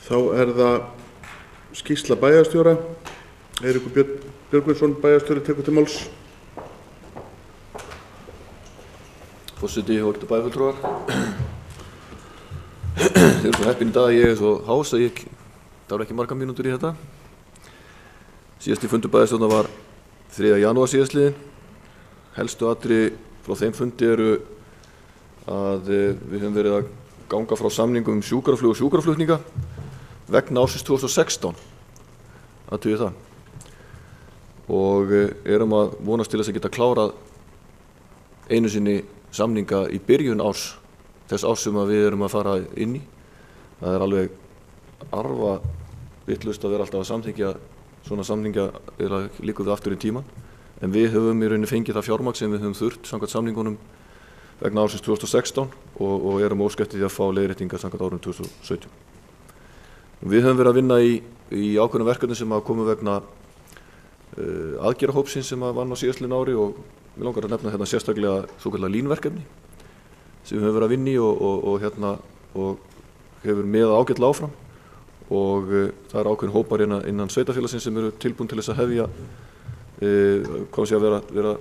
Þá það skýrsla bæjarstjóra. Eiríkur Björn Björgvinsson, bæjarstjóri, tekur til máls. Forseti og ágætu bæjarfulltrúar. Þið svo heppin í dag að ég svo hás að ég þarf ekki margar mínútur í þetta. Síðasti fundur bæjarstjórnar var 3. janúar síðastliðinn. Helstu atriði frá þeim fundi eru að við höfum verið að ganga frá samningum sjúkraflug og sjúkraflutninga vegna ársins 2016. Athugið það. Og erum að vonast til þess að geta klárað einu sinni samninga í byrjun þess árs sem við erum að fara inn í. Það alveg arfa vitlaust að vera alltaf að samþykkja svona samninga eða líka við aftur í tíman. En við höfum í rauninni fengið það fjármagn sem við höfum þurft samkvæmt samningunum vegna ársins 2016 og erum óska eftir því að fá leiðréttingar samkvæmt árinu 2017. Við höfum verið að vinna í ákveðnum verkefnum sem komu vegna aðgerðahópsins sem vann á síðastliðnu ári og mig langar að nefna hérna sérstaklega svokallað línverkefni sem við höfum verið að vinna í og hefur með ágætlega áfram og það ákveðin hópar innan sveitarfélagsins sem eru tilbúin til þess að hefja vera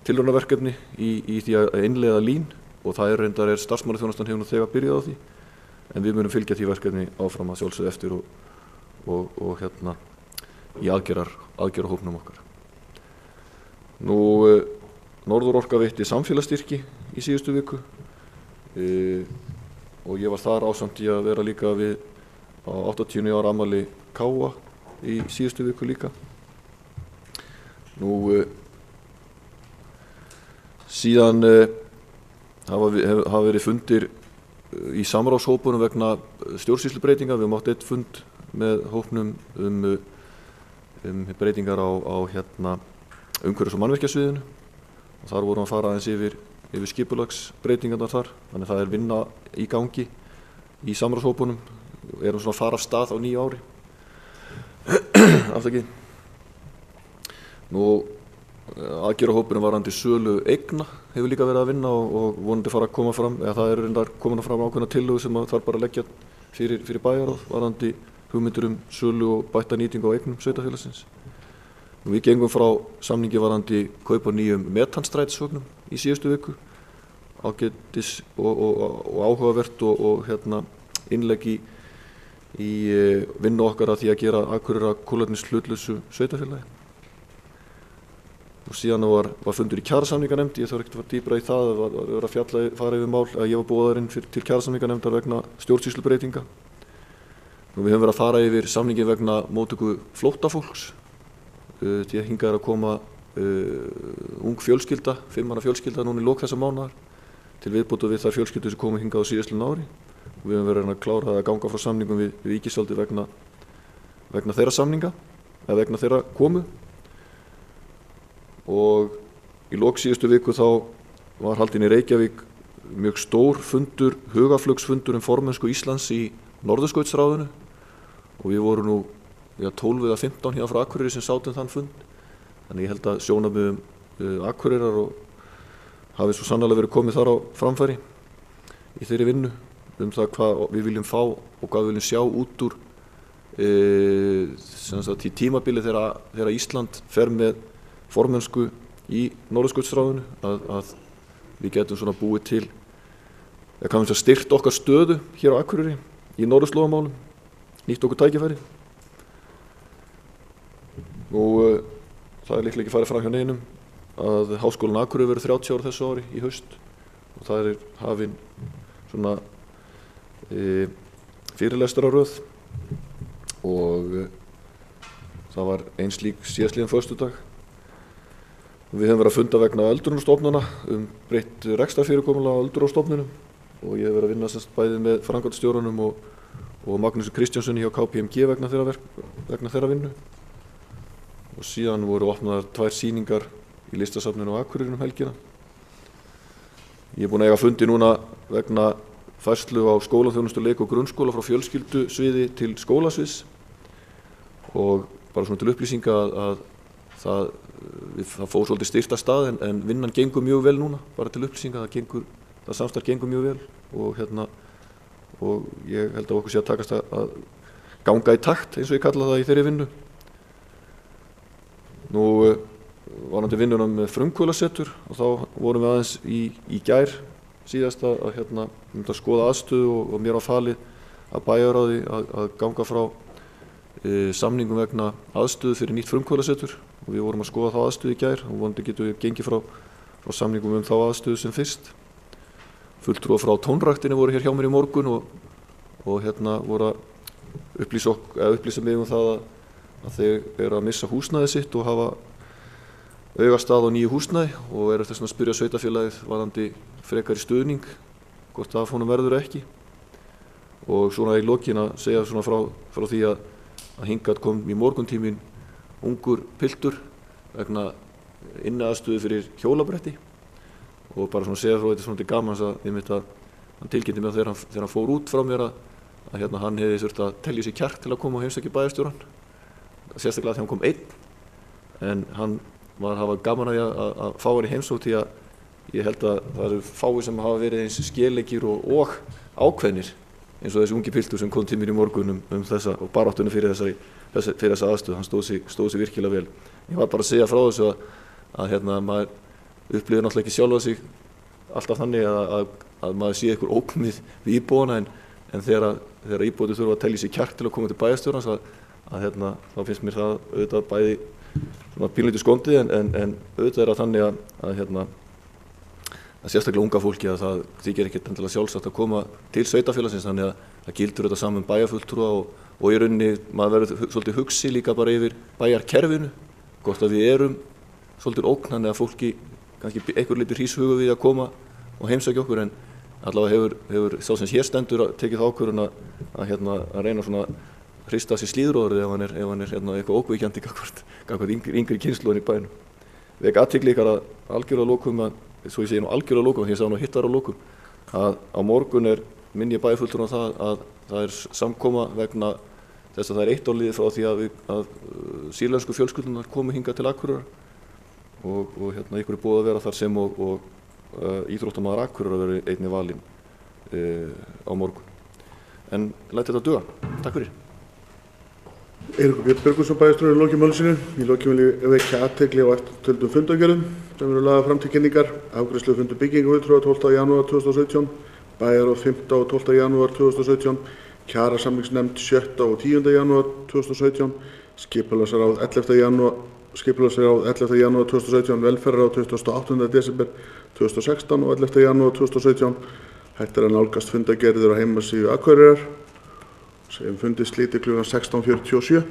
tilraunaverkefni í því að innleiða lín og það reyndar starfsmannaþjónustan hefur nú þegar byrjað á því en við munum fylgja því verkefni áfram að sjálfsögðu eftir og í aðgerðahópnum okkar. Nú Norðurorka veitti samfélagsstyrki í síðustu viku og ég var þar ásamt í að vera líka við á 80 ára afmæli KA í síðustu viku líka. Nú síðan hafa verið fundir í samráðshópunum vegna stjórnsýslubreytinga. Við höfum átt einn fund með hópnum breytingar á umhverfis- og mannvirkjasviðinu og þar vorum að fara aðeins yfir skipulagsbreytingarnar þar. Þannig það vinna í gangi í samráðshópunum. Erum svona að fara af stað á nýju ári. Afsakið. Nú aðgerðahópurinn varðandi sölu eigna hefur líka verið að vinna og vonandi fara að koma fram, eða það reyndar komin fram ákveðna tillögur sem þarf bara að leggja fyrir bæjarráð varðandi hugmyndir sölu og bætta nýtingu á eignum sveitarfélagsins. Við gengum frá samningi varðandi kaup á nýjum metanstrætisvögnum í síðustu viku. Ágætis og áhugavert og innlegg í vinnu okkar að því að gera Akureyri að kolefnishlutlausu sveitarfélagi. Og síðan var fundur í kjarasamninganefnd. Ég þarf ekkert að fara dýpra í það að vera að fara yfir mál að ég var boðaðinn til kjarasamninganefndar vegna stjórnsýslubreytinga. Við höfum verið að fara yfir samningin vegna móttöku flóttafólks því að hingað að koma ung fjölskylda, 5 manna fjölskylda núna í lok þessa mánaðar til viðbótar við þær fjölskyldur sem komu hingað á síðastliðnu ári. Og við höfum verið að klára að ganga frá samningum við ríkisvaldið vegna þeirra samninga eða vegna þeirra komu. Og í lok síðustu viku þá var haldinn í Reykjavík mjög stór fundur, hugaflugsfundur formennsku Íslands í Norðurskautsráðinu og við vorum nú 12 eða 15 hérna frá Akureyri sem sátum þann fund. Þannig ég held að sjónarmiðum Akureyrar og hafi svo sannarlega verið komið þar á framfæri í þeirri vinnu það hvað við viljum fá og hvað við viljum sjá út úr í tímabili þegar Ísland fer með formennsku í Norðurskautsráðinu að við getum svona búið til eða kannski að styrkt okkar stöðu hér á Akureyri í norðurslóðamálum, nýtt okkur tækifæri. Og það líklega ekki farið fram hjá neinum að Háskólinn á Akureyri verður 30 ára þessu ári í haust og það hafin svona fyrirlestararöð og það var ein slík síðastliðinn föstudag. Við höfum verið að funda vegna öldrunarstofnana breytt rekstrarfyrirkomulag á öldrunarstofnunum og ég hef verið að vinna bæði með framkvæmdastjóranum og Magnúsi Kristjánssoni hjá KPMG vegna þeirra vinnu. Og síðan voru opnaðar 2 sýningar í listasafninu á Akureyri helgina. Ég búinn að eiga fundi núna vegna færslu á skólaþjónustu, leik og grunnskóla frá fjölskyldusviði til skólasviðs og bara svona til upplýsinga að það fór svolítið styrkt af stað en vinnan gengur mjög vel núna, bara til upplýsinga, það samstarf gengur mjög vel og ég held að okkur sé að takast að ganga í takt eins og ég kalla það í þeirri vinnu. Nú varðandi vinnuna með frumkvöðlasetur og þá vorum við aðeins í gær síðast að skoða aðstöðu og mér var falið að bæjarráði að ganga frá samningum vegna aðstöðu fyrir nýtt frumkvöðlasetur og við vorum að skoða þá aðstöðu í gær og vonandi getum við gengið frá samningum þá aðstöðu sem fyrst. Fulltrúar frá tónræktinni voru hér hjá mér í morgun og voru að upplýsa mig það að þeir eru að missa húsnæði sitt og hafa augastað á nýju húsnæði og eru þess að spyrja sveitarfélagið varðandi frekari stuðning, hvort af honum verður ekki. Og svona í lokin að segja svona frá því að hingað kom í morguntíminn ungur piltur vegna inniaðstöðu fyrir hjólabretti og bara svona segja frá þetta svona til gamans að hann tilkynnti mig þegar hann fór út frá mér að hann hefði þurft að telja sér kjark til að koma og heimsækja bæjarstjórann, sérstaklega þegar hann kom einn, en hann var að hafa gaman að fá hann í heimsókn því að ég held að það eru fáir sem hafa verið eins skelegir og ákveðnir eins og þessi ungi piltur sem kom til mér í morgun þessa og baráttunni fyrir þessa aðstöðu. Hann stóð sig virkilega vel. Ég var bara að segja frá þessu að maður upplifir náttúrulega ekki sjálfa sig alltaf þannig að maður sé eitthvað ógn við íbúana en þegar íbúarnir þurfa að telja sér kjark til að koma til bæjarstjórans þá finnst mér það auðvitað bæði svona pínlítið skondið en auðvitað er það þannig að sérstaklega unga fólki að það þykir ekkert endilega sjálfsagt að koma til sveitafélagsins, þannig að það gildur þetta saman bæjarfulltrúa og í rauninni maður verður svolítið hugsi líka bara yfir bæjarkerfinu, hvort að við erum svolítið ógn, þannig að fólki kannski einhver litur hríshuga við að koma og heimsækja okkur, en allavega hefur sá sem hér stendur tekið þá ákvörðun að reyna svona hrista sér slíðróðrið ef hann er eitthvað ókveikjandi gagnvart yngri kynslóðin í bænum. Vek athygli ykkar að algjörlega lokum svo ég segi nú algjörlega lokum, því ég sá nú hittar á lokum, að á morgun minni bæjarfulltrúan að það er samkoma vegna þess að það er 1 ár liðið frá því að sýrlensku fjölskyldunar komu hingað til Akureyrar og ykkur er búið að vera þar sem og íþróttamaður Akureyrar verið einnig valinn á morgun. En læt þetta duga. Takk fyrir. Eiríkur Björn Björgvinsson bæjarstjóri í lokin máli sínu. Í lokin vil ég vekja athygli á eftirtöldum fundargerðum sem eru lagðar fram til kynningar. Afgreiðslufundur byggingafulltrúa 12. janúar 2017, bæjarráð 5. og 12. janúar 2017, kjarasamningsnefnd 7. og 10. janúar 2017, skipulagsráð 11. janúar 2017, velferðarráð 28. desember 2016 og 11. janúar 2017. Hægt er að nálgast fundargerðir á heimasíðu Akureyrar sem fundist slítið kl. 16:47.